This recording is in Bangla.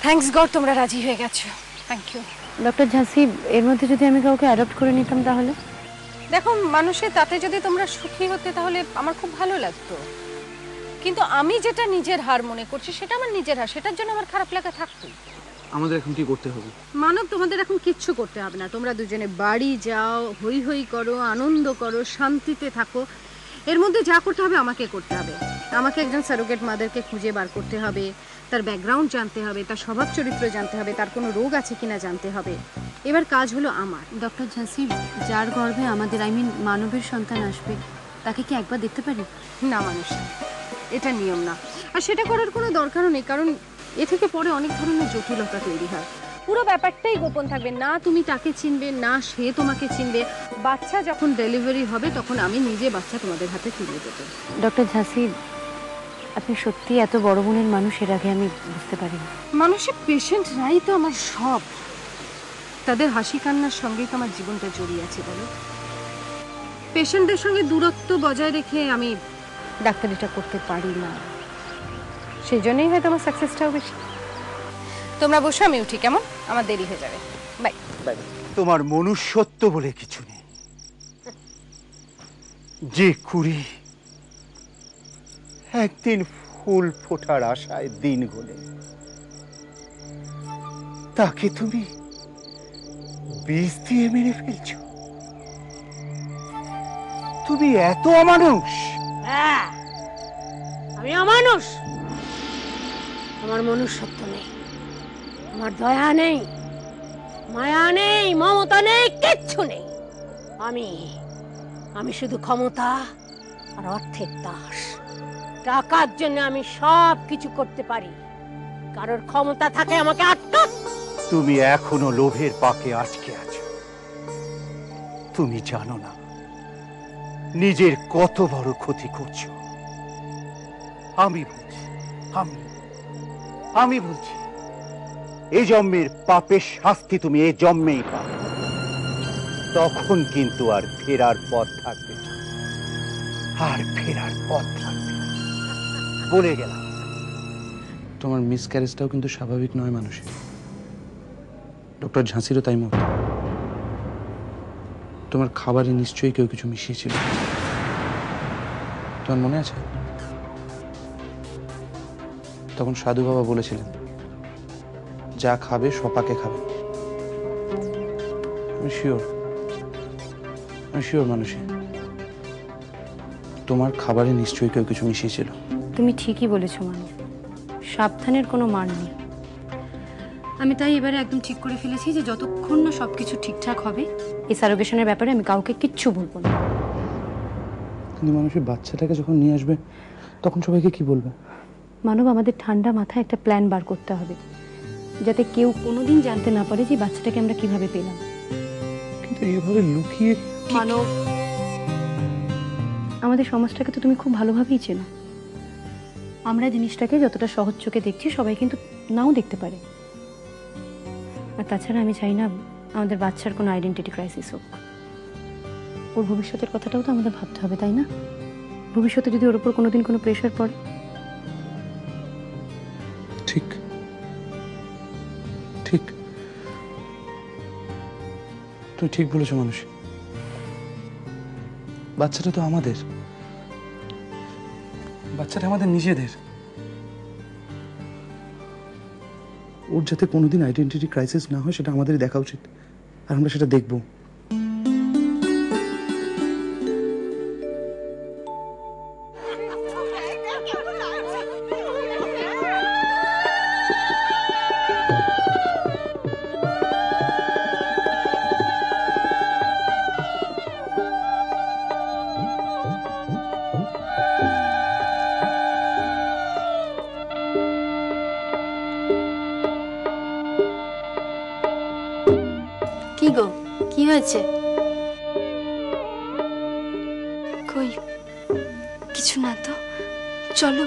থ্যাঙ্কস গড তোমরা রাজি হয়ে গেছো। Thank you. ডক্টর ঝাঁসি, এর মধ্যে যদি আমি কাউকে অ্যাডপ্ট করে নিতাম তাহলে? দেখো, মানুষের তাতে যদি তোমরা সুখী হতে তাহলে আমার খুব ভালো লাগতো, কিন্তু আমি যেটা নিজের হার মনে করছি সেটা আমার নিজের হার, সেটার জন্য আমার খারাপ লাগা থাকতো। আমাদের এখন কি করতে হবে? মানব, তোমাদের এখন কিচ্ছু করতে হবে না। তোমরা দুজনে বাড়ি যাও, হই হই করো, আনন্দ করো, শান্তিতে থাকো। এর মধ্যে যা করতে হবে আমাকে করতে হবে। আমাকে একজন সারোগেট মাদারকে খুঁজে বার করতে হবে, তার ব্যাকগ্রাউন্ড জানতে হবে, তার স্বভাব চরিত্র জানতে হবে, তার কোনো রোগ আছে কিনা জানতে হবে। এবার কাজ হলো আমার। ডক্টর ঝাঁসি, যার গর্ভে আমাদের মানবের সন্তান আসবে তাকে কি একবার দেখতে পারি? না মানুষ, এটা নিয়ম না, আর সেটা করার কোনো দরকারও নেই, কারণ এ থেকে পরে অনেক ধরনের জটিলতা তৈরি হয়। পুরো ব্যাপারটাই গোপন থাকবে, না তুমি তাকে চিনবে না সে তোমাকে চিনবে। বাচ্চা যখন ডেলিভারি হবে তখন আমি নিজে বাচ্চা তোমাদের হাতে তুলে দেবো। ডক্টর ঝাঁসি, আপনি সত্যি এত বড় মনের মানুষ, এর আগে আমি বুঝতে পারিনি। মানুষের পেশেন্টরাই তো আমার সব, তাদের হাসি কান্নার সঙ্গেই তো আমার জীবনটা জড়িয়ে আছে। বলো, পেশেন্টদের সঙ্গে দূরত্ব বজায় রেখে আমি ডাক্তারিটা করতে পারি না, সেই জন্যই হয়তো আমার সাকসেসটাও বেশি। তোমরা বসো, আমি উঠি, কেমন? আমার দেরি হয়ে যাবে। Bye bye. তোমার মনুষ্যত্ব বলে কিছু নেই। যে কুড়ি একদিন ফুল ফোটার আশায় দিন গলে, তাকে তুমি বিষ দিয়ে মেরে ফেলছো। তুমি এত অমানুষ। হ্যাঁ, আমি অমানুষ। আমার মনুষ্যত্ব নেই, আমার দয়া নেই, মায়া নেই, মমতা নেই, কিচ্ছু নেই। আমি শুধু ক্ষমতা আর অর্থের দাস। টাকার জন্য আমি সব কিছু করতে পারি। কারোর ক্ষমতা থাকে আমাকে আটকাত। তুমি এখনো লোভের পাকে আটকে আছো। তুমি জানো না নিজের কত বড় ক্ষতি করছো। আমি বলছি, আমি বলছি, এই জন্মের পাপের শাস্তি তুমি এই জন্মেই পাবে। তখন কিন্তু আর ফেরার পথ থাকবে না, আর ফেরার পথ থাকবে না, বলে গেলাম। তোমার মিসক্যারেজটাও কিন্তু স্বাভাবিক নয় মানুষের। ডক্টর ঝাঁসিরও তাই মত। তোমার খাবারে নিশ্চয়ই কেউ কিছু মিশিয়েছিল। তোমার মনে আছে? তখন সাধু বাবা বলেছিলেন, যা খাবে সপাকে খাবে। আমি শিওর মানুষে তোমার খাবারে নিশ্চয়ই কেউ কিছু মিশিয়েছিল। তুমি ঠিকই বলেছো মানু, সাবধানের কোনো মান নেই। আমি তাই এবারে একদম ঠিক করে ফেলেছি যে যতক্ষণ না সবকিছু ঠিকঠাক হবে এই সারোগেশনের ব্যাপারে আমি কাউকে কিচ্ছু বলবো না। কিন্তু মানুষের বাচ্চাটাকে যখন নিয়ে আসবে তখন সবাইকে কি বলবে? মানব, আমাদের ঠান্ডা মাথায় একটা প্ল্যান বার করতে হবে, যাতে কেউ কোনোদিন জানতে না পারে যে বাচ্চাটাকে আমরা কিভাবে পেলাম। কিন্তু এইভাবে লুকিয়ে মানব, আমাদের সমাজটাকে তো তুমি খুব ভালোভাবেই চেনো। আমরা জিনিসটাকে যতটা সহজ চোখে দেখছি সবাই কিন্তু নাও দেখতে পারে। আর তাছাড়া আমি চাই না আমাদের বাচ্চার কোনো আইডেন্টিটি ক্রাইসিস হোক। ওর ভবিষ্যতের কথাটাও তো আমাদের ভাবতে হবে, তাই না? ভবিষ্যতে যদি ওর উপর কোনোদিন কোনো প্রেশার পড়ে। ঠিক ঠিক তুমি ঠিক বলেছো মানুষ। বাচ্চাটা তো আমাদের, বাচ্চাটা আমাদের নিজেদের। ওর যাতে কোনোদিন আইডেন্টিটি ক্রাইসিস না হয় সেটা আমাদেরই দেখা উচিত, আর আমরা সেটা দেখবো। কি গো, কি হয়েছে? কই কিছু না তো, চলো।